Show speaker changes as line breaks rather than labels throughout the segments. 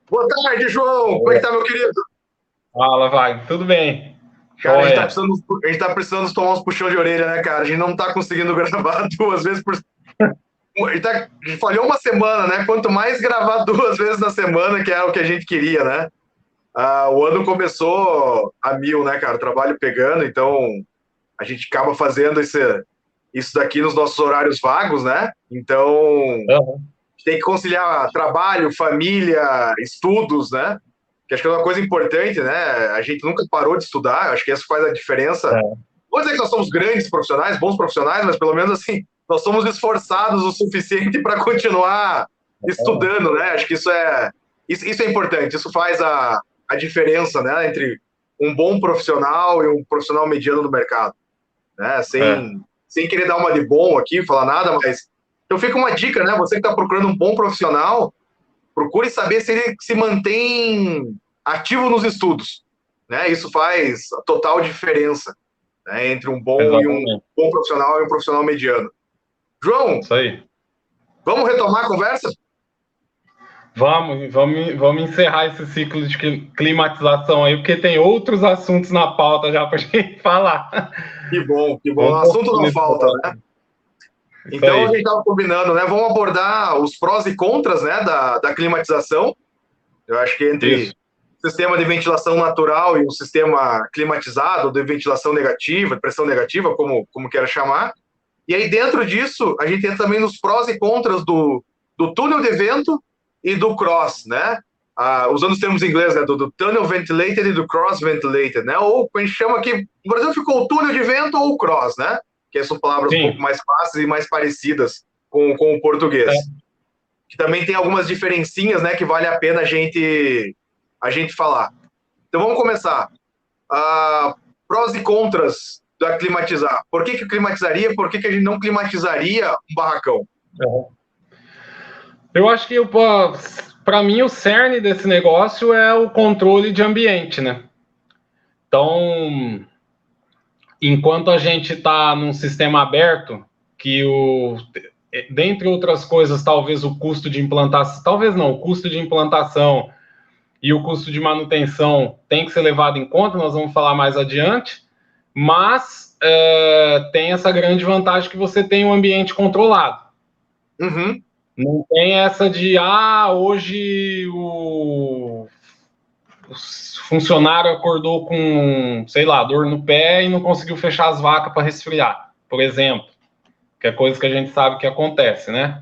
Boa tarde, João. Como é que tá, meu querido?
Fala, vai. Tudo bem.
Cara,
Joia.
a gente tá precisando tomar uns puxão de orelha, né, cara? A gente não tá conseguindo gravar duas vezes por. A gente falhou uma semana, né? Quanto mais gravar duas vezes na semana, que é o que a gente queria, né? O ano começou a mil, né, cara? O trabalho pegando, então a gente acaba fazendo isso daqui nos nossos horários vagos, né? Então
Aham.
tem que conciliar trabalho, família, estudos, né? Que acho que é uma coisa importante, né? A gente nunca parou de estudar, acho que isso faz a diferença.
É,
Vou dizer que nós somos grandes profissionais, bons profissionais, mas pelo menos assim, nós somos esforçados o suficiente para continuar estudando, né? Acho que isso é importante, isso faz a diferença, né? Entre um bom profissional e um profissional mediano no mercado, né?
é.
Sem querer dar uma de bom aqui, falar nada, mas então fica uma dica, né? Você que está procurando um bom profissional, procure saber se ele se mantém ativo nos estudos, né? Isso faz a total diferença, né? Entre um
Exatamente.
bom profissional e um profissional mediano. João,
Isso aí.
vamos retomar a conversa?
Vamos encerrar esse ciclo de climatização aí, porque tem outros assuntos na pauta já para gente falar.
Que bom. O
Vamos
assunto
focar
não
nesse
falta, né?
negócio. Isso
Então a gente
aí.
estava combinando, né? Vamos abordar os prós e contras, né, da climatização. Eu acho que
Isso.
entre sistema de ventilação natural e um sistema climatizado, de ventilação negativa, pressão negativa, como queira chamar. E aí, dentro disso, a gente entra também nos prós e contras do túnel de vento e do cross, né? Usando os termos em inglês, né? Do tunnel ventilated e do cross ventilated, né? Ou a gente chama aqui, no Brasil ficou o túnel de vento ou o cross, né? Que são palavras um pouco
Sim.
mais fáceis e mais parecidas com o português.
É.
Que também tem algumas diferencinhas, né? Que vale a pena a gente falar. Então vamos começar. Prós e contras da climatizar. Por que climatizaria? Por que a gente não climatizaria um barracão?
Eu acho que para mim o cerne desse negócio é o controle de ambiente, né? Então, enquanto a gente está num sistema aberto, que dentre outras coisas, talvez o custo de implantação, talvez não, o custo de implantação e o custo de manutenção tem que ser levado em conta, nós vamos falar mais adiante, mas tem essa grande vantagem que você tem um ambiente controlado.
Uhum.
Não tem essa de, hoje o funcionário acordou com, sei lá, dor no pé e não conseguiu fechar as vacas para resfriar, por exemplo, que é coisa que a gente sabe que acontece, né?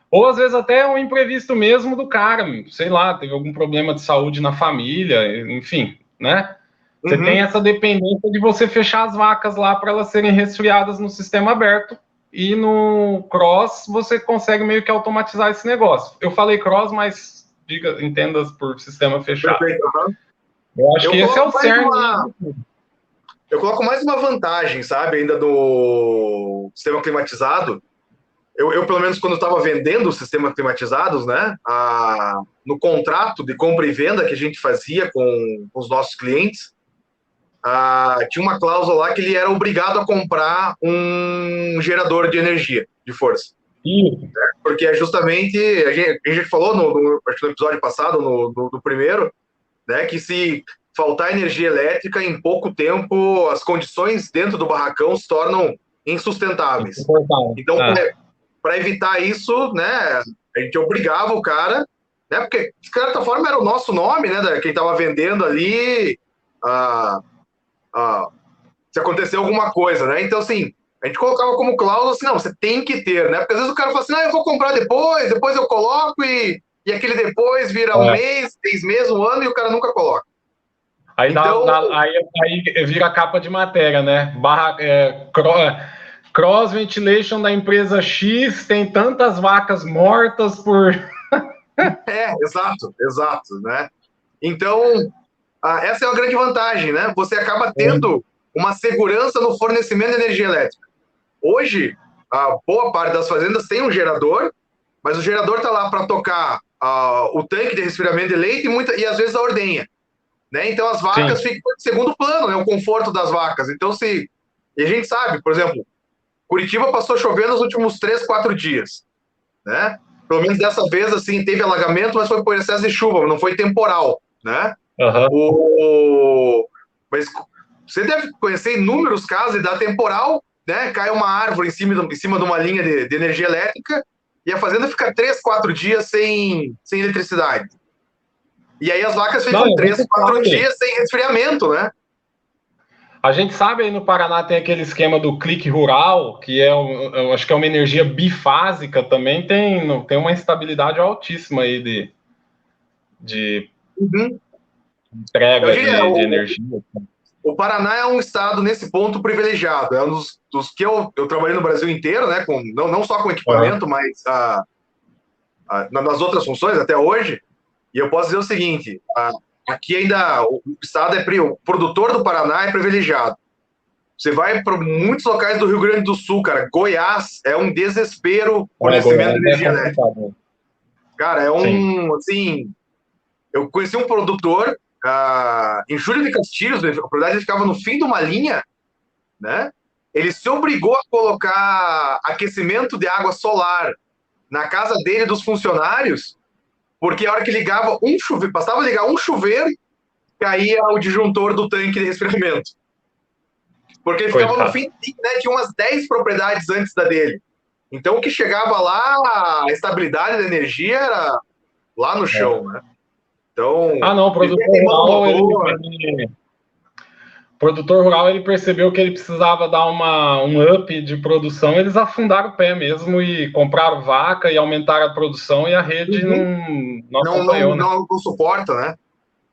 Ou às vezes até um imprevisto mesmo do cara, sei lá, teve algum problema de saúde na família, enfim, né? Você tem
Uhum.
essa dependência de você fechar as vacas lá para elas serem resfriadas no sistema aberto. E no cross você consegue meio que automatizar esse negócio. Eu falei cross, mas entenda por sistema fechado.
Perfeito. Uhum.
Eu acho que
Eu
esse é
coloco
o
mais
cerne.
uma, eu coloco mais uma vantagem, sabe, ainda do sistema climatizado. Eu pelo menos, quando estava vendendo os sistemas climatizados, né, no contrato de compra e venda que a gente fazia com os nossos clientes, tinha uma cláusula lá que ele era obrigado a comprar um gerador de energia, de força.
Isso,
Porque é justamente, a gente falou acho que no episódio passado, no primeiro, né, que se faltar energia elétrica, em pouco tempo, as condições dentro do barracão se tornam insustentáveis.
insuportável.
Então, para evitar isso, né, a gente obrigava o cara, né, porque, de certa forma, era o nosso nome, né, quem estava vendendo ali, ah, ah, se acontecer alguma coisa, né? Então, assim, a gente colocava como cláusula assim, não, você tem que ter, né? Porque às vezes o cara fala assim, eu vou comprar depois eu coloco e aquele depois vira um
É.
mês, 6 meses, um ano e o cara nunca coloca.
Aí,
Então,
aí vira capa de matéria, né? Cross ventilation da empresa X tem tantas vacas mortas por.
exato, exato, né? Então, essa é uma grande vantagem, né? Você acaba tendo uma segurança no fornecimento de energia elétrica. Hoje, a boa parte das fazendas tem um gerador, mas o gerador está lá para tocar o tanque de resfriamento de leite e às vezes a ordenha. Né? Então as vacas
Sim,
ficam em segundo plano, né? O conforto das vacas. Então, e a gente sabe, por exemplo, Curitiba passou chovendo nos últimos 3, 4 dias. Né? Pelo menos dessa vez, assim, teve alagamento, mas foi por excesso de chuva, não foi temporal, né? Mas você deve conhecer inúmeros casos de dar temporal, né? Cai uma árvore em cima de uma linha de energia elétrica e a fazenda fica 3, 4 dias sem eletricidade. E aí as vacas ficam 3, 4 dias sem resfriamento, né?
A gente sabe aí no Paraná tem aquele esquema do clique rural, que eu acho que é uma energia bifásica também, tem uma instabilidade altíssima aí de entrega de energia.
O Paraná é um estado, nesse ponto, privilegiado. É um dos que eu trabalhei no Brasil inteiro, né? Não só com equipamento, mas nas outras funções até hoje. E eu posso dizer o seguinte, aqui ainda o estado o produtor do Paraná é privilegiado. Você vai para muitos locais do Rio Grande do Sul, cara. Goiás é um desespero o fornecimento de energia elétrica. Cara, assim... Eu conheci um produtor em Júlio de Castilhos, a propriedade ficava no fim de uma linha, né? Ele se obrigou a colocar aquecimento de água solar na casa dele, dos funcionários, porque a hora que ligava um chuveiro, bastava ligar um chuveiro, caía o disjuntor do tanque de resfriamento. Porque ele ficava no fim, né, tinha umas 10 propriedades antes da dele. Então, o que chegava lá, a estabilidade da energia era lá no chão, né? Então,
não, o produtor rural, ele percebeu que ele precisava dar um up de produção, eles afundaram o pé mesmo e compraram vaca e aumentaram a produção e a rede não acompanhou, né?
Não suporta, né?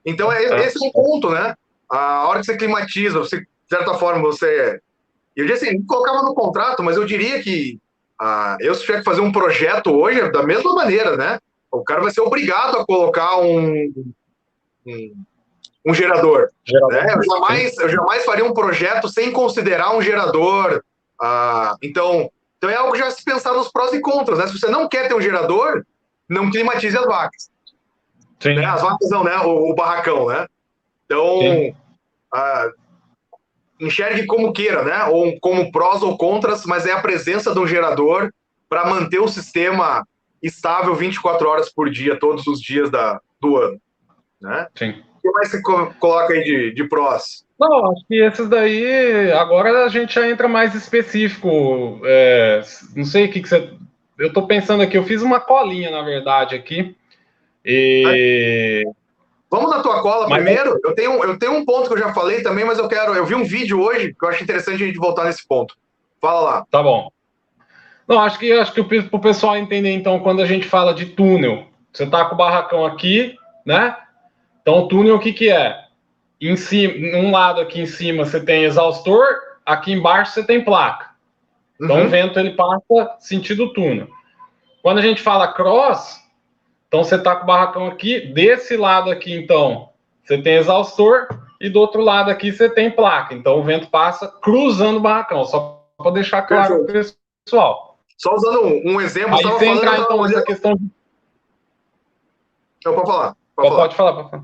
Então, esse é um ponto, né? A hora que você climatiza, você, de certa forma, eu disse assim, colocava no contrato, mas eu diria que eu se tiver que fazer um projeto hoje, da mesma maneira, né? O cara vai ser obrigado a colocar um gerador. Né? Eu jamais faria um projeto sem considerar um gerador. Então é algo já se pensar nos prós e contras. Né? Se você não quer ter um gerador, não climatize as vacas. Né? As vacas não, né? O barracão, né? Então, enxergue como queira, né? Ou como prós ou contras, mas é a presença de um gerador para manter o sistema estável 24 horas por dia, todos os dias do ano. Né?
Sim.
O que mais você coloca aí de prós?
Não, acho que esses daí, agora a gente já entra mais específico. Não sei o que você... Eu estou pensando aqui, eu fiz uma colinha, na verdade, aqui.
Vamos na tua cola primeiro? Eu tenho um ponto que eu já falei também, mas eu vi um vídeo hoje que eu acho interessante a gente voltar nesse ponto. Fala lá.
Tá bom. Não, acho que para o pessoal entender, então, quando a gente fala de túnel, você está com o barracão aqui, né? Então, o túnel, o que é? Em cima, num lado aqui em cima você tem exaustor, aqui embaixo você tem placa. Então, o vento ele passa sentido túnel. Quando a gente fala cross, então você está com o barracão aqui, desse lado aqui, então, você tem exaustor, e do outro lado aqui você tem placa. Então, o vento passa cruzando o barracão, só para deixar claro para o pessoal.
Só usando um exemplo,
aí você entrar, então, nessa questão de...
Não, pode falar.
Pode falar.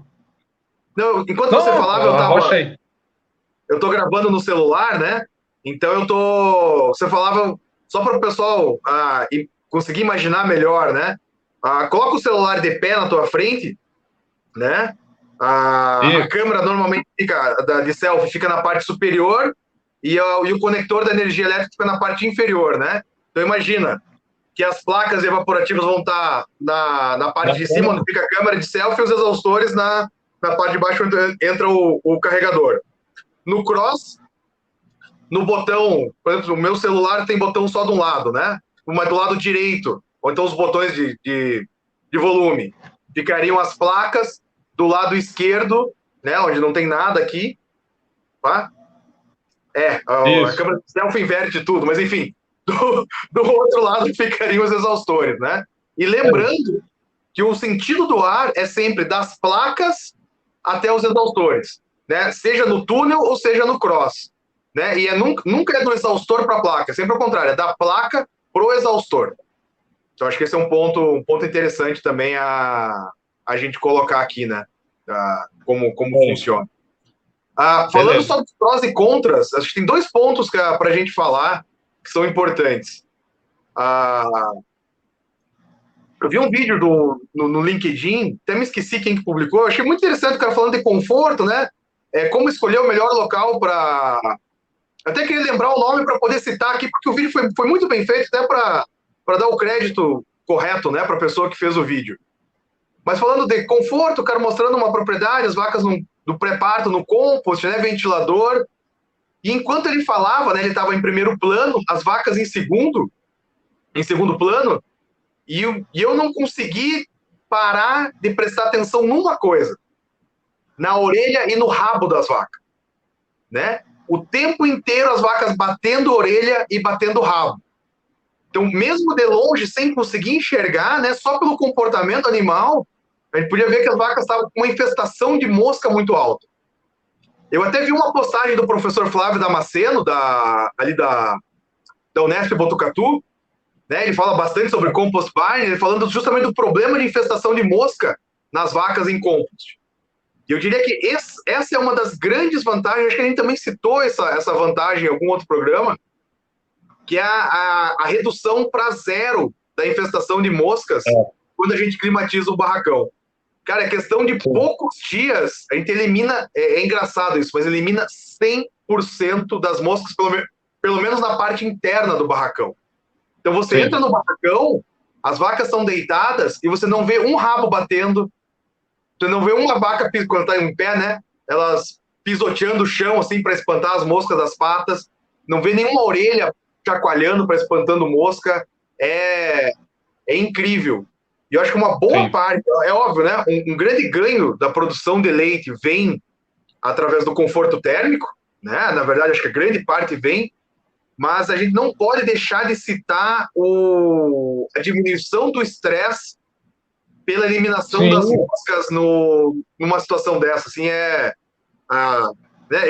Não, enquanto você falava, eu tô gravando no celular, né? Então você falava, só para o pessoal conseguir imaginar melhor, né? Coloca o celular de pé na tua frente, né? A câmera normalmente de selfie fica na parte superior e o conector da energia elétrica fica na parte inferior, né? Então imagina que as placas evaporativas vão estar na parte de cima, onde fica a câmera de selfie, e os exaustores na parte de baixo entra o carregador. No cross, no botão, por exemplo, o meu celular tem botão só de um lado, né? Mas do lado direito, ou então os botões de volume, ficariam as placas do lado esquerdo, né? Onde não tem nada aqui, tá? A câmera de selfie inverte tudo, mas enfim, do outro lado ficariam os exaustores, né? E lembrando que o sentido do ar é sempre das placas até os exaustores, né? Seja no túnel ou seja no cross, né? E nunca é do exaustor para a placa, é sempre ao contrário, é da placa pro exaustor. Então acho que esse é um ponto interessante também a gente colocar aqui, né? Como funciona. Falando só dos prós e contras, acho que tem 2 pontos para a gente falar que são importantes. Eu vi um vídeo no LinkedIn, até me esqueci quem que publicou, eu achei muito interessante o cara falando de conforto, né? Como escolher o melhor local para... Até queria lembrar o nome para poder citar aqui, porque o vídeo foi muito bem feito, até para dar o crédito correto, né, para a pessoa que fez o vídeo. Mas falando de conforto, o cara mostrando uma propriedade, as vacas do pré-parto no compost, né, ventilador. E enquanto ele falava, né, ele estava em primeiro plano, as vacas em segundo plano, e eu não consegui parar de prestar atenção numa coisa, na orelha e no rabo das vacas, né? O tempo inteiro as vacas batendo a orelha e batendo o rabo. Então, mesmo de longe, sem conseguir enxergar, né, só pelo comportamento animal, a gente podia ver que as vacas estavam com uma infestação de mosca muito alta. Eu até vi uma postagem do professor Flávio Damasceno, ali da Unesp Botucatu, né? Ele fala bastante sobre compost barn, ele falando justamente do problema de infestação de mosca nas vacas em compost. E eu diria que essa é uma das grandes vantagens, acho que a gente também citou essa vantagem em algum outro programa, que é a redução para zero da infestação de moscas quando a gente climatiza o barracão. Cara, é questão de poucos dias, a gente elimina, é engraçado isso, mas elimina 100% das moscas, pelo menos na parte interna do barracão. Então você entra no barracão, as vacas estão deitadas e você não vê um rabo batendo, você não vê uma vaca quando está em pé, né? Elas pisoteando o chão assim para espantar as moscas das patas, não vê nenhuma orelha chacoalhando para espantando mosca, é incrível. E eu acho que uma boa parte, é óbvio, né? Um grande ganho da produção de leite vem através do conforto térmico, né? Na verdade, acho que a grande parte vem, mas a gente não pode deixar de citar a diminuição do estresse pela eliminação das moscas numa situação dessa. Assim, né,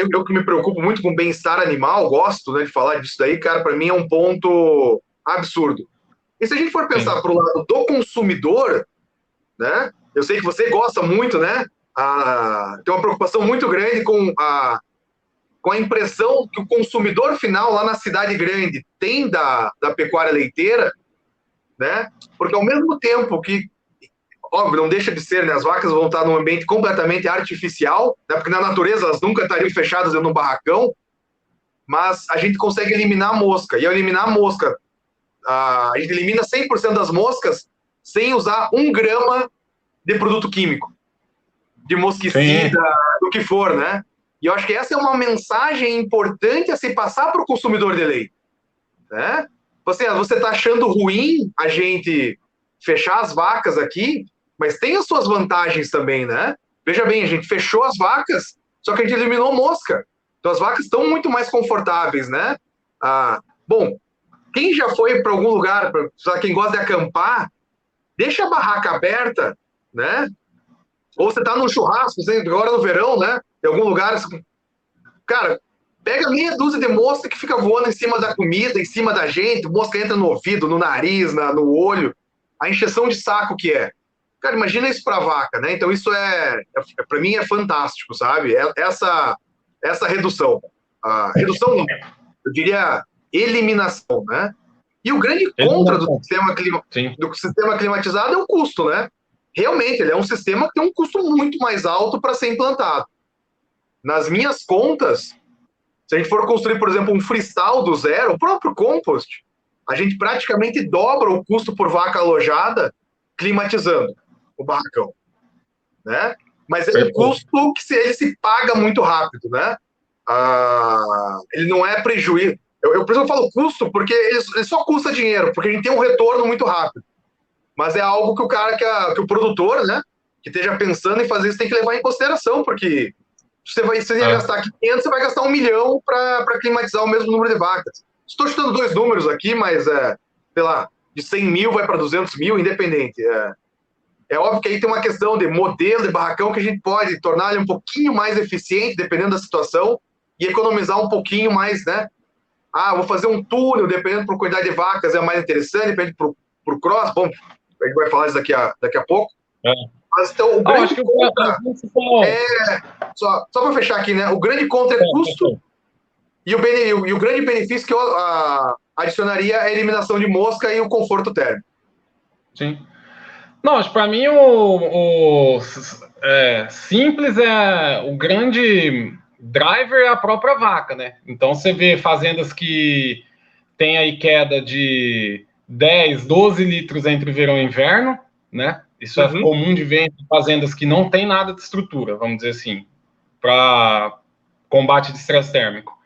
eu que me preocupo muito com o bem-estar animal, gosto, né, de falar disso daí, cara, para mim é um ponto absurdo. E se a gente for pensar para o lado do consumidor, né, eu sei que você gosta muito, né, tem uma preocupação muito grande com a impressão que o consumidor final lá na cidade grande tem da pecuária leiteira, né, porque ao mesmo tempo que, óbvio, não deixa de ser, né, as vacas vão estar num ambiente completamente artificial, né, porque na natureza elas nunca estariam fechadas dentro de um barracão, mas a gente consegue eliminar a mosca, e ao eliminar a mosca, a gente elimina 100% das moscas sem usar 1 grama de produto químico, de mosquicida, do que for, né? E eu acho que essa é uma mensagem importante a se passar para o consumidor de leite, né? Você está achando ruim a gente fechar as vacas aqui, mas tem as suas vantagens também, né? Veja bem, a gente fechou as vacas, só que a gente eliminou mosca. Então as vacas estão muito mais confortáveis, né? Bom, quem já foi para algum lugar, para quem gosta de acampar, deixa a barraca aberta, né? Ou você está num churrasco, agora no verão, né? Em algum lugar, cara, pega meia dúzia de mosca que fica voando em cima da comida, em cima da gente, mosca entra no ouvido, no nariz, no olho, a encheção de saco que é. Cara, imagina isso para vaca, né? Então isso para mim é fantástico, sabe? Essa redução. Redução não, eu diria eliminação, né? E o grande contra do sistema climatizado é o custo, né? Realmente, ele é um sistema que tem um custo muito mais alto para ser implantado. Nas minhas contas, se a gente for construir, por exemplo, um freestyle do zero, o próprio compost, a gente praticamente dobra o custo por vaca alojada climatizando o barracão, né? Mas é um custo que ele se paga muito rápido, né? Ele não é prejuízo. Por isso eu falo custo, porque ele só custa dinheiro, porque a gente tem um retorno muito rápido. Mas é algo que o cara, que o produtor, né, que esteja pensando em fazer isso, tem que levar em consideração, porque você ia gastar 500, você vai gastar 1 milhão para climatizar o mesmo número de vacas. Estou chutando 2 números aqui, mas, sei lá, de 100 mil vai para 200 mil, independente. É óbvio que aí tem uma questão de modelo de barracão que a gente pode tornar ele um pouquinho mais eficiente, dependendo da situação, e economizar um pouquinho mais, né? Vou fazer um túnel, dependendo da quantidade de vacas, é mais interessante, depende para o cross. Bom, a gente vai falar isso daqui a pouco. Mas então, o grande contra só para fechar aqui, né? O grande contra é custo e o grande benefício que eu adicionaria é a eliminação de mosca e o conforto térmico.
Sim. Não, para mim o simples é o grande driver é a própria vaca, né? Então você vê fazendas que tem aí queda de 10, 12 litros entre verão e inverno, né? Isso é comum de ver em fazendas que não tem nada de estrutura, vamos dizer assim, para combate de estresse térmico.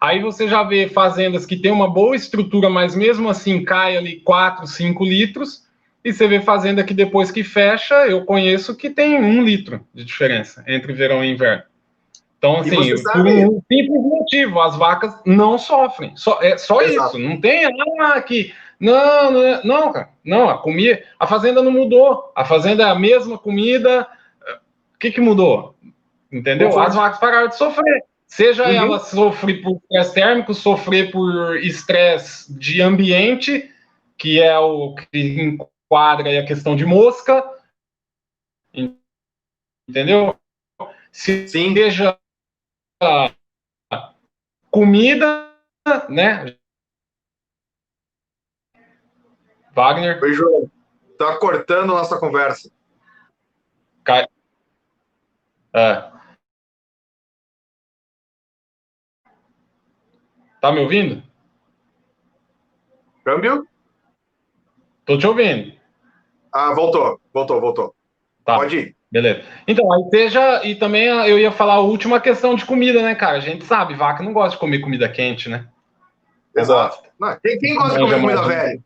Aí você já vê fazendas que tem uma boa estrutura, mas mesmo assim cai ali 4, 5 litros, e você vê fazenda que depois que fecha, eu conheço que tem 1 litro de diferença entre verão e inverno. Então, assim, por um simples motivo, as vacas não sofrem. É só isso. Não tem que. Não, cara. Não, a fazenda não mudou. A fazenda é a mesma comida. O que mudou? Entendeu? As vacas pararam de sofrer. Seja ela sofrer por estresse térmico, sofrer por estresse de ambiente, que é o que enquadra aí a questão de mosca. Entendeu? Seja comida, né? Wagner.
Oi, João. Tá cortando nossa conversa.
Tá me ouvindo?
Câmbio?
Tô te ouvindo.
Ah, voltou.
Tá.
Pode ir.
Beleza. Então, aí seja. E também eu ia falar a última questão de comida, né, cara? A gente sabe, vaca não gosta de comer comida quente, né?
Exato. Não, quem gosta de comer comida velha?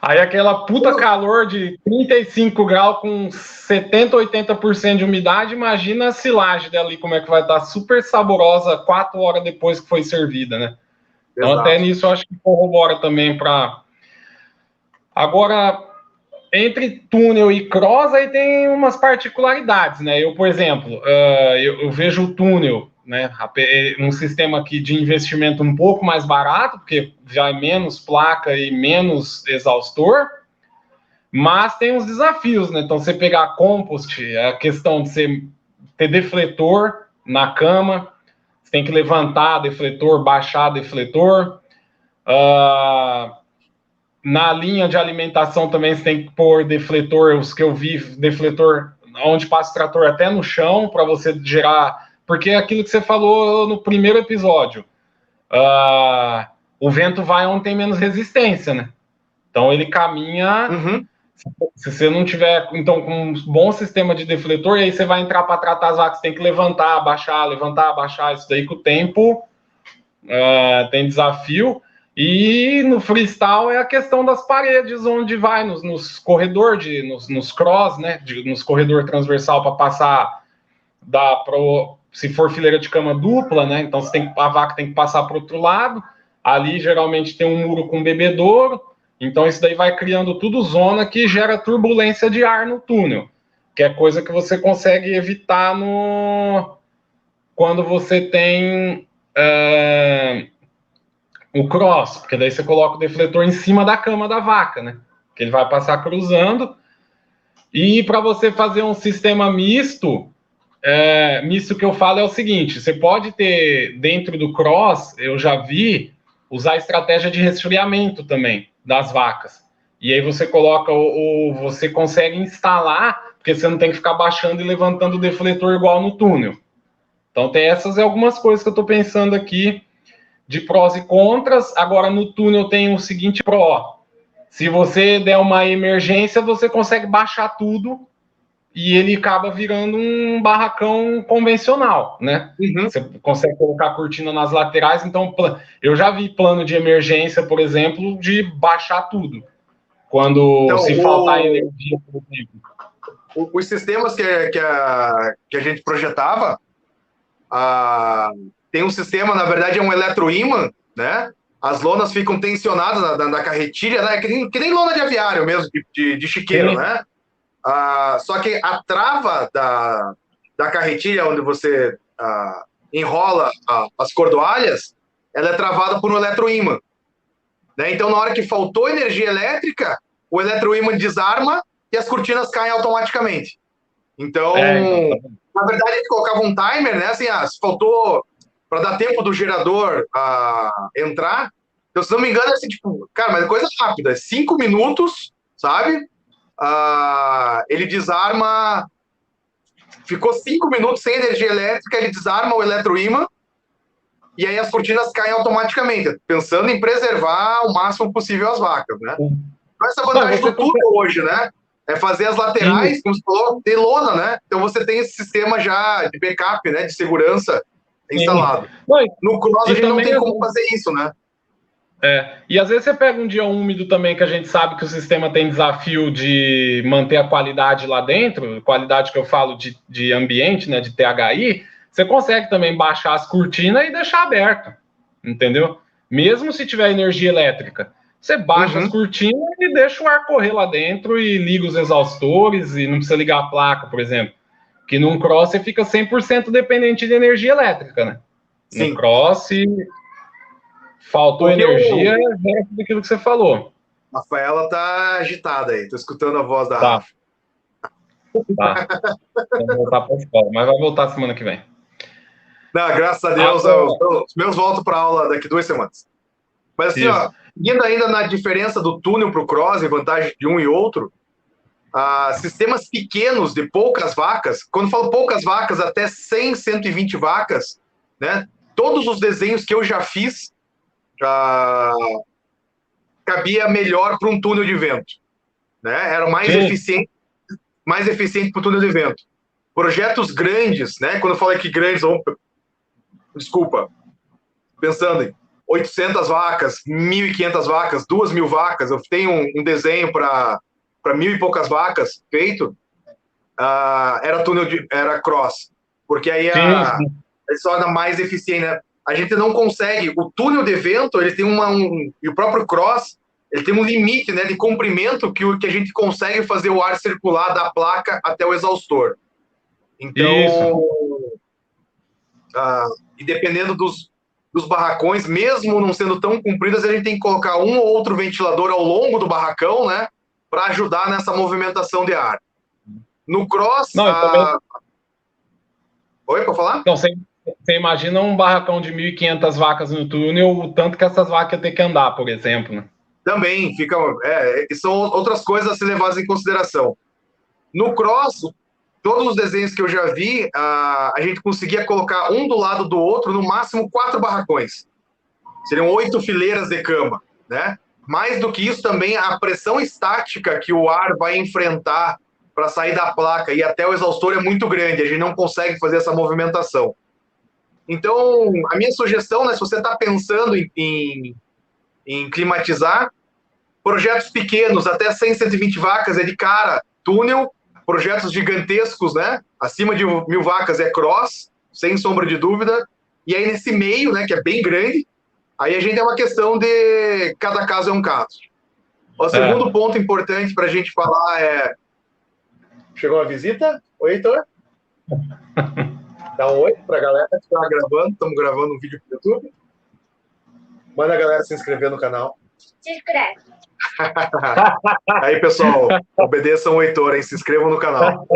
Aí aquela puta calor de 35 graus com 70, 80% de umidade, imagina a silagem dela ali, como é que vai estar super saborosa 4 horas depois que foi servida, né? Então até nisso eu acho que corrobora também para... Agora, entre túnel e cross, aí tem umas particularidades, né? Eu, por exemplo, eu vejo o túnel, né? Um sistema aqui de investimento um pouco mais barato, porque já é menos placa e menos exaustor, mas tem uns desafios, né? Então, você pegar compost, a questão de você ter defletor na cama, você tem que levantar defletor, baixar defletor. Na linha de alimentação também você tem que pôr defletor, os que eu vi, defletor onde passa o trator até no chão, para você gerar... Porque é aquilo que você falou no primeiro episódio. O vento vai onde tem menos resistência, né? Então ele caminha... Se você não tiver, então, com um bom sistema de defletor, e aí você vai entrar para tratar as vacas, tem que levantar, abaixar, isso daí com o tempo tem desafio. E no freestyle é a questão das paredes, onde vai nos corredor, nos cross, né? Nos corredor transversal para passar se for fileira de cama dupla, né? Então a vaca tem que passar para o outro lado. Ali geralmente tem um muro com bebedouro. Então isso daí vai criando tudo zona que gera turbulência de ar no túnel, que é coisa que você consegue evitar quando você tem o cross, porque daí você coloca o defletor em cima da cama da vaca, né? Que ele vai passar cruzando. E para você fazer um sistema misto, misto que eu falo é o seguinte: você pode ter dentro do cross, eu já vi, usar estratégia de resfriamento também das vacas. E aí você coloca você consegue instalar, porque você não tem que ficar baixando e levantando o defletor igual no túnel. Então tem essas algumas coisas que eu estou pensando aqui de prós e contras. Agora no túnel tem o seguinte pró: se você der uma emergência, você consegue baixar tudo e ele acaba virando um barracão convencional, né? Você consegue colocar cortina nas laterais. Então, eu já vi plano de emergência, por exemplo, de baixar tudo. Quando então, se faltar energia, por exemplo.
Os sistemas que a gente projetava, tem um sistema, na verdade, é um eletroímã, né? As lonas ficam tensionadas na carretilha, né? Que nem lona de aviário mesmo, de chiqueiro, né? Só que a trava da carretilha, onde você enrola as cordoalhas, ela é travada por um eletroímã. Né? Então, na hora que faltou energia elétrica, o eletroímã desarma e as cortinas caem automaticamente. Então, na verdade, a gente colocava um timer, né? Assim, se faltou para dar tempo do gerador entrar. Então, se não me engano, é assim, tipo, cara, mas é coisa rápida, 5 minutos, sabe? Ele desarma, ficou 5 minutos sem energia elétrica, ele desarma o eletroímã, e aí as cortinas caem automaticamente, pensando em preservar o máximo possível as vacas, né? Então essa vantagem do tubo hoje, né? É fazer as laterais,
Sim.
como você falou, de lona, né? Então você tem esse sistema já de backup, né? De segurança instalado. No Cross a gente não tem como fazer isso, né?
E às vezes você pega um dia úmido também, que a gente sabe que o sistema tem desafio de manter a qualidade lá dentro, qualidade que eu falo de ambiente, né, de THI, você consegue também baixar as cortinas e deixar aberto, entendeu? Mesmo se tiver energia elétrica. Você baixa as cortinas e deixa o ar correr lá dentro e liga os exaustores e não precisa ligar a placa, por exemplo. Que num Cross você fica 100% dependente de energia elétrica, né?
Sim.
No Cross... faltou energia, é tudo aquilo que você falou.
A Rafaela tá agitada aí, tô escutando a voz da
Rafa. Tá. Vamos voltar para a escola, mas vai voltar semana que vem.
Não, graças a Deus, os meus voltam para aula daqui 2 semanas. Mas assim, ó, indo ainda na diferença do túnel para o cross, e vantagem de um e outro, sistemas pequenos de poucas vacas, quando eu falo poucas vacas, até 100, 120 vacas, né? Todos os desenhos que eu já fiz, cabia melhor para um túnel de vento, né? Era mais eficiente para o túnel de vento. Projetos grandes, né? Quando eu falo aqui grandes, desculpa, pensando em 800 vacas, 1.500 vacas, 2.000 vacas, eu tenho um desenho para 1.000 e poucas vacas feito, era cross, porque aí ele se torna mais eficiente, né? A gente não consegue, o túnel de vento, ele tem e o próprio cross, ele tem um limite, né, de comprimento que a gente consegue fazer o ar circular da placa até o exaustor. Então, e dependendo dos barracões, mesmo não sendo tão compridas, a gente tem que colocar um ou outro ventilador ao longo do barracão, né, para ajudar nessa movimentação de ar. No cross... Oi, pode falar?
Então, você imagina um barracão de 1.500 vacas no túnel, o tanto que essas vacas iam ter que andar, por exemplo, né?
Também são outras coisas a ser levadas em consideração. No cross, todos os desenhos que eu já vi, a gente conseguia colocar um do lado do outro, no máximo 4 barracões. Seriam 8 fileiras de cama, né? Mais do que isso também, a pressão estática que o ar vai enfrentar para sair da placa e até o exaustor é muito grande, a gente não consegue fazer essa movimentação. Então, a minha sugestão, né, se você está pensando em climatizar, projetos pequenos, até 100, 120 vacas é de cara, túnel, projetos gigantescos, né, acima de 1.000 vacas é cross, sem sombra de dúvida, e aí nesse meio, né, que é bem grande, aí a gente é uma questão de cada caso é um caso. O segundo ponto importante para a gente falar é... Chegou a visita? Oi, Heitor? Dá um oi para a galera que está gravando, estamos gravando um vídeo para o YouTube. Manda a galera se inscrever no canal.
Se inscreve.
Aí, pessoal, obedeçam o Heitor, hein? Se inscrevam no canal.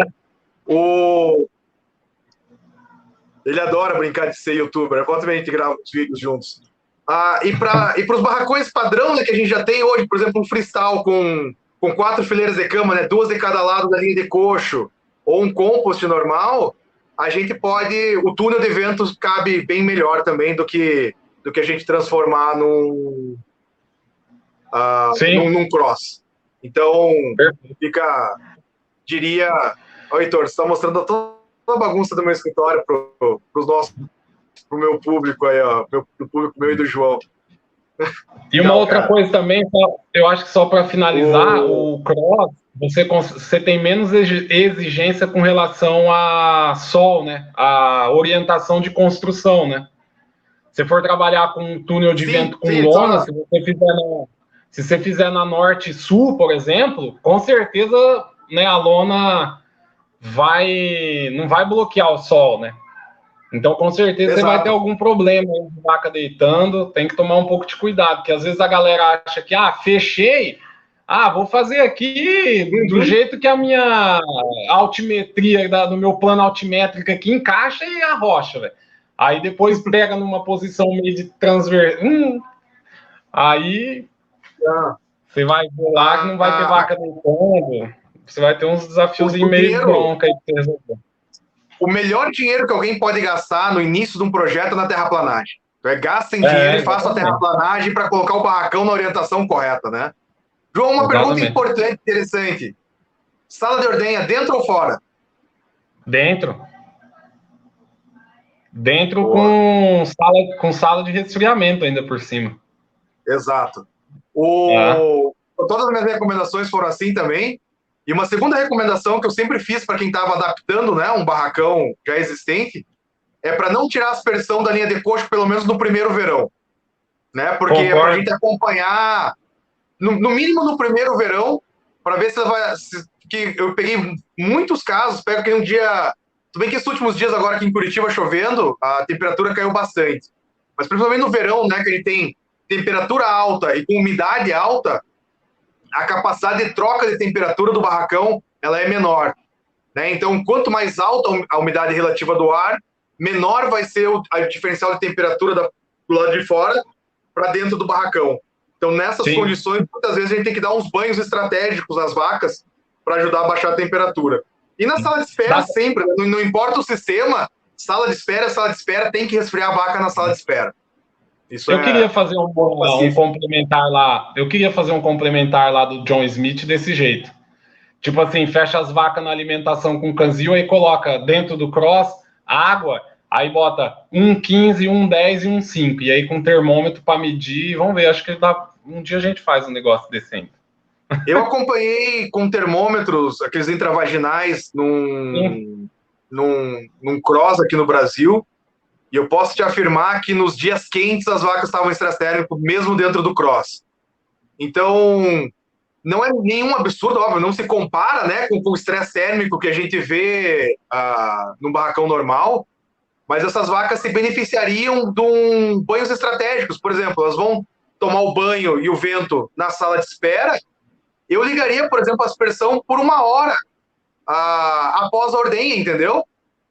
Ele adora brincar de ser youtuber. Volta a gente grava os vídeos juntos. E para os barracões padrão, né, que a gente já tem hoje, por exemplo, um freestyle com 4 fileiras de cama, né, 2 de cada lado da linha de coxo, ou um compost normal, a gente pode... O túnel de ventos cabe bem melhor também do que a gente transformar num cross. Então, diria... Ô, Heitor, você está mostrando toda a bagunça do meu escritório pro meu público aí, ó, pro público meu e do João.
E uma outra coisa também, eu acho que só para finalizar, o cross, você tem menos exigência com relação a sol, né? A orientação de construção, né? Se for trabalhar com um túnel de vento com lona, se você fizer na norte e sul, por exemplo, com certeza, né, a lona não vai bloquear o sol, né? Então, com certeza, você vai ter algum problema de vaca deitando, tem que tomar um pouco de cuidado, porque às vezes a galera acha que, fechei, vou fazer aqui do jeito que a minha altimetria, do meu plano altimétrico aqui encaixa e arrocha, velho. Aí depois pega numa posição meio de transversal, aí Você vai ver lá que não vai ter vaca deitando. Você vai ter uns desafios meio bronca aí pra você resolver.
O melhor dinheiro que alguém pode gastar no início de um projeto é na terraplanagem. Então, gastem dinheiro e façam a terraplanagem para colocar o barracão na orientação correta, né? João, uma pergunta importante, interessante. Sala de ordenha, dentro ou fora?
Dentro. Dentro com sala de resfriamento ainda por cima.
Exato. Todas as minhas recomendações foram assim também. E uma segunda recomendação que eu sempre fiz para quem estava adaptando, né, um barracão já existente, é para não tirar a aspersão da linha de coxo, pelo menos no primeiro verão. Né? Porque é para a gente acompanhar, no mínimo no primeiro verão, para ver se ela vai. Que eu peguei muitos casos, pego que um dia. Tudo bem que esses últimos dias, agora aqui em Curitiba chovendo, a temperatura caiu bastante. Mas principalmente no verão, né, que ele tem temperatura alta e com umidade alta, a capacidade de troca de temperatura do barracão ela é menor. Né? Então, quanto mais alta a umidade relativa do ar, menor vai ser o diferencial de temperatura do lado de fora para dentro do barracão. Então, nessas condições, muitas vezes a gente tem que dar uns banhos estratégicos nas vacas para ajudar a baixar a temperatura. E na sala de espera, sempre, não importa o sistema, sala de espera, tem que resfriar a vaca na sala de espera.
Eu queria fazer um complementar lá. Eu queria fazer um complementar lá do John Smith desse jeito. Tipo assim, fecha as vacas na alimentação com canzil, aí coloca dentro do cross água, aí bota 1,15, 1,10 e 1,5. E aí com termômetro para medir, vamos ver, acho que um dia a gente faz um negócio decente.
Eu acompanhei com termômetros, aqueles intravaginais, num cross aqui no Brasil, e eu posso te afirmar que nos dias quentes as vacas estavam em estresse térmico, mesmo dentro do cross. Então, não é nenhum absurdo, óbvio, não se compara, né, com o estresse térmico que a gente vê no barracão normal, mas essas vacas se beneficiariam de banhos estratégicos. Por exemplo, elas vão tomar o banho e o vento na sala de espera. Eu ligaria, por exemplo, a aspersão por 1 hora após a ordenha, entendeu?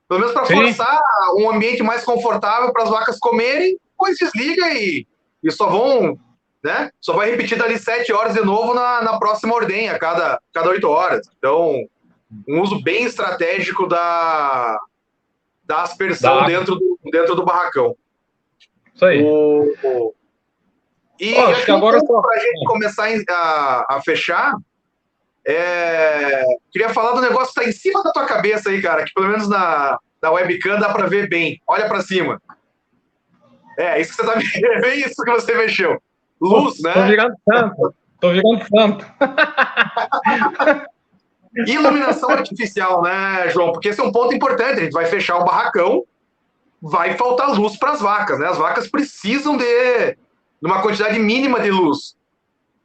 Pelo menos para forçar um ambiente mais confortável para as vacas comerem, depois desliga e só vão, né? Só vai repetir dali 7 horas de novo na próxima ordenha, cada 8 horas. Então, um uso bem estratégico da aspersão dentro do barracão.
Isso aí.
E acho que agora, para a gente começar a fechar, queria falar do negócio que está em cima da tua cabeça aí, cara, que pelo menos na webcam dá para ver bem. Olha para cima. Isso que você tá mexendo, é bem isso que você mexeu. Luz, né?
Tô virando santo.
Iluminação artificial, né, João? Porque esse é um ponto importante. A gente vai fechar o barracão, vai faltar luz para as vacas, né? As vacas precisam de uma quantidade mínima de luz.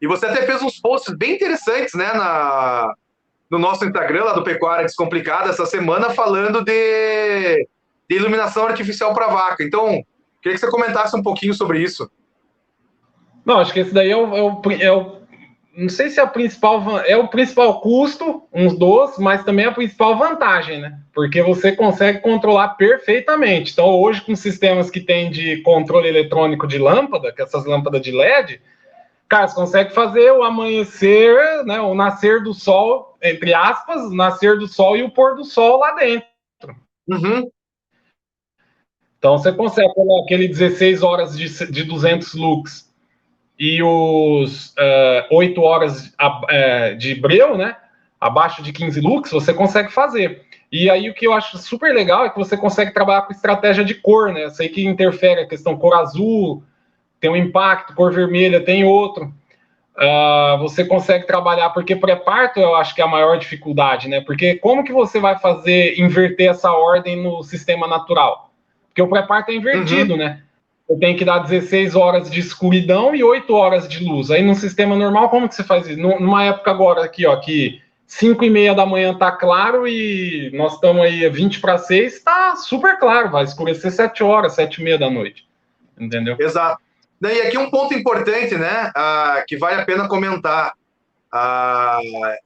E você até fez uns posts bem interessantes, né, no nosso Instagram, lá do Pecuária Descomplicada, essa semana, falando de iluminação artificial para vaca. Então, queria que você comentasse um pouquinho sobre isso.
Não, acho que esse daí não sei se é o principal custo, uns dos, mas também é a principal vantagem, né? Porque você consegue controlar perfeitamente. Então, hoje, com sistemas que tem de controle eletrônico de lâmpada, que é essas lâmpadas de LED, cara, você consegue fazer o amanhecer, né, o nascer do sol, entre aspas, o nascer do sol e o pôr do sol lá dentro.
Uhum.
Então, você consegue colocar aquele 16 horas de 200 lux e os 8 horas de breu, né, abaixo de 15 lux, você consegue fazer. E aí o que eu acho super legal é que você consegue trabalhar com estratégia de cor, né? Eu sei que interfere a questão cor azul, tem um impacto, cor vermelha tem outro. Você consegue trabalhar, porque pré-parto eu acho que é a maior dificuldade, né? Porque como que você vai inverter essa ordem no sistema natural? Porque o pré-parto é invertido, né? Você tem que dar 16 horas de escuridão e 8 horas de luz. Aí no sistema normal, como que você faz isso? Numa época agora aqui, ó, que 5:30 da manhã tá claro e nós estamos aí 20 para 6, tá super claro, vai escurecer 7 horas, 7:30 da noite. Entendeu?
Exato. E aqui um ponto importante, né, que vale a pena comentar,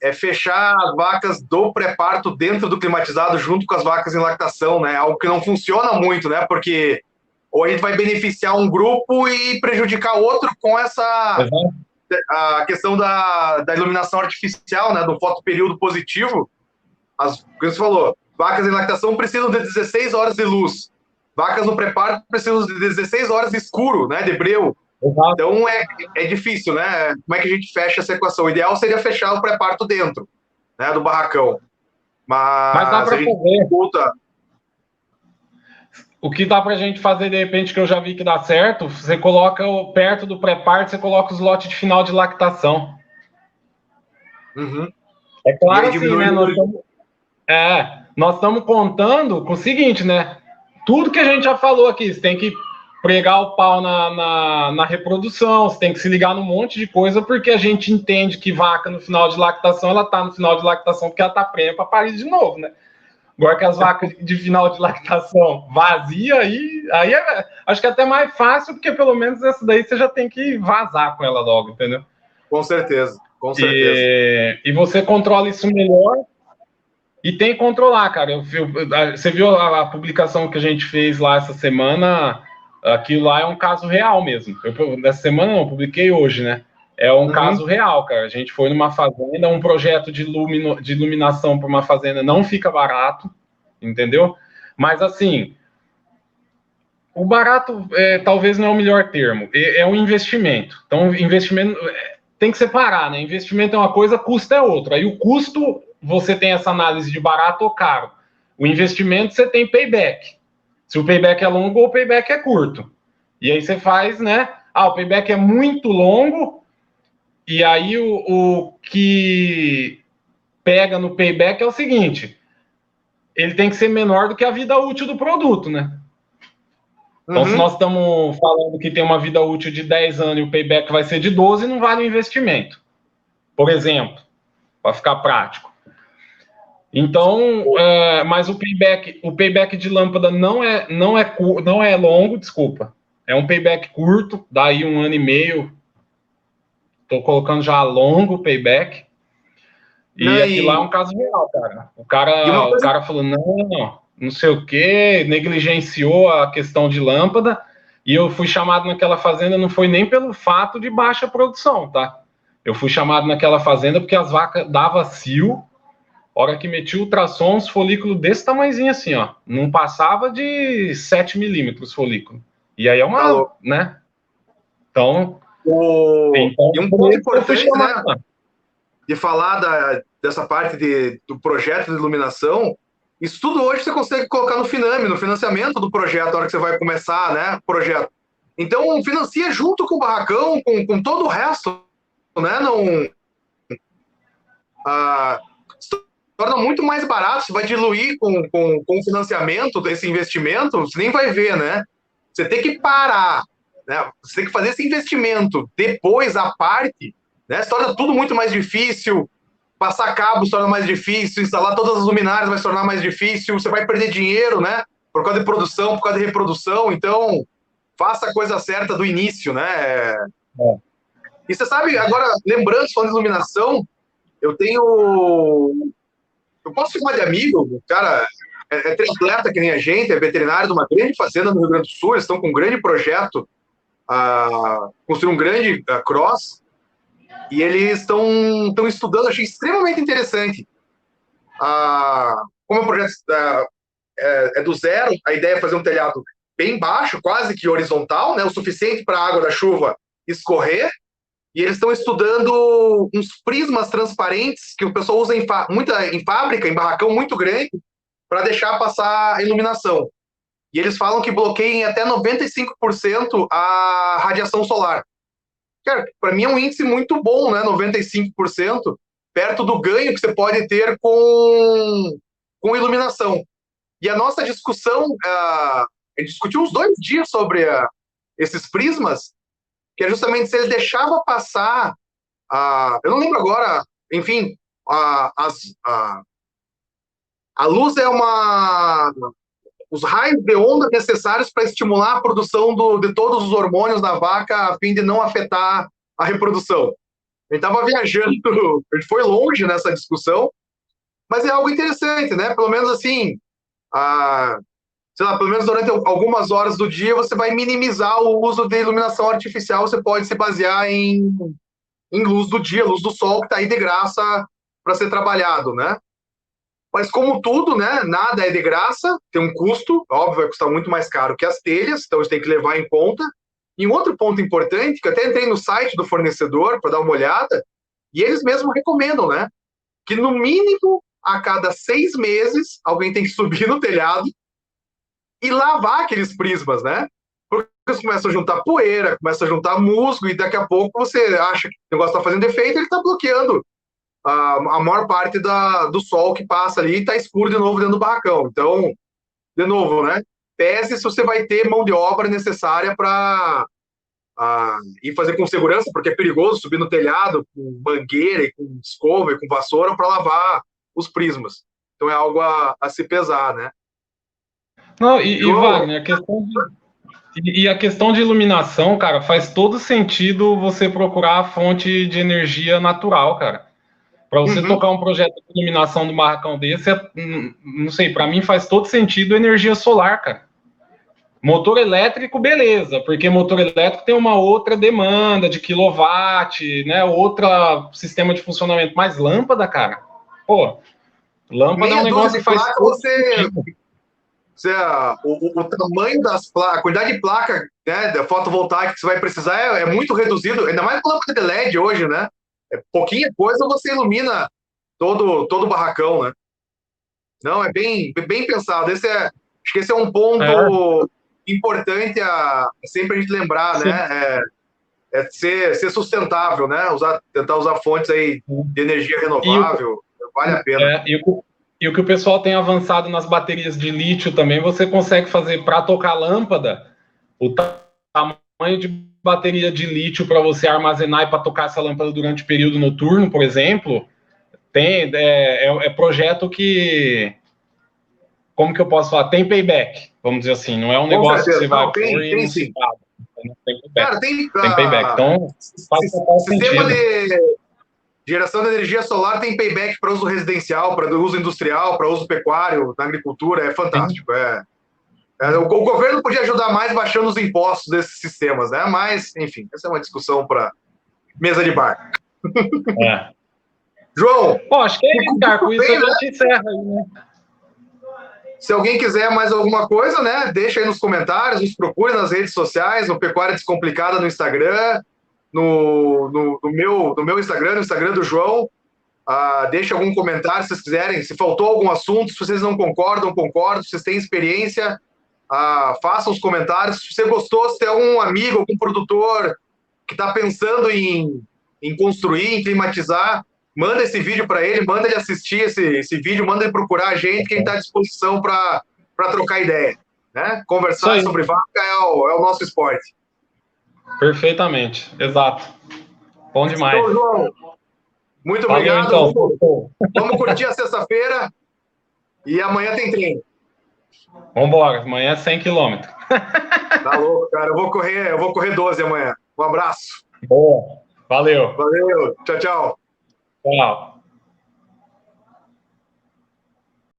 é fechar as vacas do pré-parto dentro do climatizado junto com as vacas em lactação, né, algo que não funciona muito, né, porque ou a gente vai beneficiar um grupo e prejudicar outro com essa a questão da iluminação artificial, né, do fotoperíodo positivo, como você falou, vacas em lactação precisam de 16 horas de luz. Vacas no pré-parto precisam de 16 horas de escuro, né, de breu.
Exato.
Então é difícil, né? Como é que a gente fecha essa equação? O ideal seria fechar o pré-parto dentro, né, do barracão.
Mas dá
Mas
para
a gente
fazer.
dificulta.
O que dá pra gente fazer, de repente, que eu já vi que dá certo, você coloca perto do pré-parto, você coloca os lotes de final de lactação.
Uhum.
É
E
claro
aí
assim,
diminui
né?
o número de...
Nós estamos contando com o seguinte, né? Tudo que a gente já falou aqui, você tem que pregar o pau na reprodução, você tem que se ligar num monte de coisa, porque a gente entende que vaca no final de lactação, ela tá no final de lactação porque ela tá prenha para parir de novo, né? Agora que as vacas de final de lactação vazia, aí acho que é até mais fácil, porque pelo menos essa daí você já tem que vazar com ela logo, entendeu?
Com certeza, com certeza.
E você controla isso melhor e tem que controlar, cara. Você viu a publicação que a gente fez lá essa semana? Aquilo lá é um caso real mesmo. Dessa semana não, publiquei hoje, né? É um caso real, cara. A gente foi numa fazenda, um projeto de iluminação para uma fazenda não fica barato, entendeu? Mas assim, o barato talvez não é o melhor termo, é um investimento. Então, investimento tem que separar, né? Investimento é uma coisa, custo é outra. Aí o custo, você tem essa análise de barato ou caro. O investimento, você tem payback. Se o payback é longo ou o payback é curto. E aí você faz, né? O payback é muito longo, e aí o que pega no payback é o seguinte: ele tem que ser menor do que a vida útil do produto, né? Então, se nós estamos falando que tem uma vida útil de 10 anos e o payback vai ser de 12, não vale o investimento. Por exemplo, para ficar prático. Então, mas o payback de lâmpada não é longo, desculpa. É um payback curto, daí 1 ano e meio. Estou colocando já longo payback. E aquilo lá é um caso real, cara. O cara falou, não sei o que, negligenciou a questão de lâmpada, e eu fui chamado naquela fazenda, não foi nem pelo fato de baixa produção, tá? Eu fui chamado naquela fazenda porque as vacas davam cio, hora que meti o ultrassom, os folículos desse tamanhozinho assim, ó. Não passava de 7 milímetros folículo. E aí é uma, né? Então,
E um ponto importante, né,
lá.
de falar dessa parte do projeto de iluminação, isso tudo hoje você consegue colocar no Finame, no financiamento do projeto, na hora que você vai começar, né, o projeto. Então, financia junto com o barracão, com todo o resto, né, não... se torna muito mais barato, você vai diluir com o financiamento desse investimento, você nem vai ver, né? Você tem que parar, né? Você tem que fazer esse investimento depois, a parte, né? Se torna tudo muito mais difícil, passar cabo se torna mais difícil, instalar todas as luminárias vai se tornar mais difícil, você vai perder dinheiro, né? Por causa de produção, por causa de reprodução, então faça a coisa certa do início, né? E você sabe, agora, lembrando, falando de iluminação, eu posso chamar de amigo, o cara é triatleta que nem a gente, é veterinário de uma grande fazenda no Rio Grande do Sul, eles estão com um grande projeto, construir um grande cross, e eles estão estudando, achei extremamente interessante. Como o projeto é do zero, a ideia é fazer um telhado bem baixo, quase que horizontal, né, o suficiente para a água da chuva escorrer, e eles estão estudando uns prismas transparentes que o pessoal usa em fábrica, em barracão muito grande, para deixar passar a iluminação. E eles falam que bloqueiam em até 95% a radiação solar. Cara, para mim é um índice muito bom, né? 95%, perto do ganho que você pode ter com iluminação. E a nossa discussão, a gente discutiu uns 2 dias sobre esses prismas, que é justamente se ele deixava passar, eu não lembro agora, enfim, a luz é os raios de onda necessários para estimular a produção de todos os hormônios da vaca a fim de não afetar a reprodução. A gente estava viajando, a gente foi longe nessa discussão, mas é algo interessante, né? Pelo menos assim, sei lá, pelo menos durante algumas horas do dia você vai minimizar o uso de iluminação artificial, você pode se basear em em luz do dia, luz do sol, que está aí de graça para ser trabalhado, né? Mas como tudo, né, nada é de graça, tem um custo, óbvio, vai custar muito mais caro que as telhas, então a gente tem que levar em conta. E um outro ponto importante, que eu até entrei no site do fornecedor para dar uma olhada, e eles mesmos recomendam, né, que no mínimo a cada 6 meses alguém tem que subir no telhado e lavar aqueles prismas, né? Porque você começa a juntar poeira, começa a juntar musgo, e daqui a pouco você acha que o negócio está fazendo efeito, ele está bloqueando a maior parte do sol que passa ali e está escuro de novo dentro do barracão. Então, de novo, né? Pese se você vai ter mão de obra necessária para ir fazer com segurança, porque é perigoso subir no telhado com mangueira e com escova e com vassoura para lavar os prismas. Então é algo a se pesar, né?
Não, e Wagner, a questão de iluminação, cara, faz todo sentido você procurar a fonte de energia natural, cara. Para você tocar um projeto de iluminação do barracão desse, não sei, para mim faz todo sentido energia solar, cara. Motor elétrico, beleza, porque motor elétrico tem uma outra demanda de quilowatt, né? Outra sistema de funcionamento. Mas lâmpada, cara, pô, lâmpada é um negócio que faz todo sentido.
O tamanho das placas, a quantidade de placa, né, da fotovoltaica que você vai precisar é muito reduzido, ainda mais com lâmpada de LED hoje, né? É pouquinha coisa, você ilumina todo o barracão, né? Não, é bem pensado. Acho que esse é um ponto importante sempre a gente lembrar, sim, né? Ser sustentável, né? Tentar usar fontes aí de energia renovável, vale a pena.
E o que o pessoal tem avançado nas baterias de lítio também, você consegue fazer para tocar lâmpada, o tamanho de bateria de lítio para você armazenar e para tocar essa lâmpada durante o período noturno, por exemplo, é projeto que, como que eu posso falar? Tem payback, vamos dizer assim, não é um negócio que você vai pôr e não se paga. Tem payback.
Cara, tem
payback. Então, faz total
sistema
sentido.
de geração de energia solar tem payback para uso residencial, para uso industrial, para uso pecuário, na agricultura, é fantástico. O governo podia ajudar mais baixando os impostos desses sistemas, né? Mas, enfim, essa é uma discussão para mesa de bar. João,
acho que é isso, cara. Com isso a gente encerra aí, né?
Se alguém quiser mais alguma coisa, né? Deixa aí nos comentários, nos procure nas redes sociais, no Pecuária Descomplicada no Instagram, no meu Instagram, no Instagram do João. Deixa algum comentário se vocês quiserem. Se faltou algum assunto, se vocês não concordam, se vocês têm experiência, façam os comentários. Se você gostou, se tem algum amigo, algum produtor que está pensando em construir, em climatizar, manda esse vídeo para ele, manda ele assistir esse vídeo, manda ele procurar a gente, que a gente está à disposição para trocar ideia. Né? Conversar sobre vaca é o nosso esporte.
Perfeitamente, exato. Bom demais.
Então, João, muito obrigado. Então. Vamos curtir a sexta-feira e amanhã tem treino.
Vamos embora, amanhã é 100 km.
Tá louco, cara. Eu vou correr 12 amanhã. Um abraço.
Boa. Valeu.
Valeu. Tchau, tchau.
Tchau.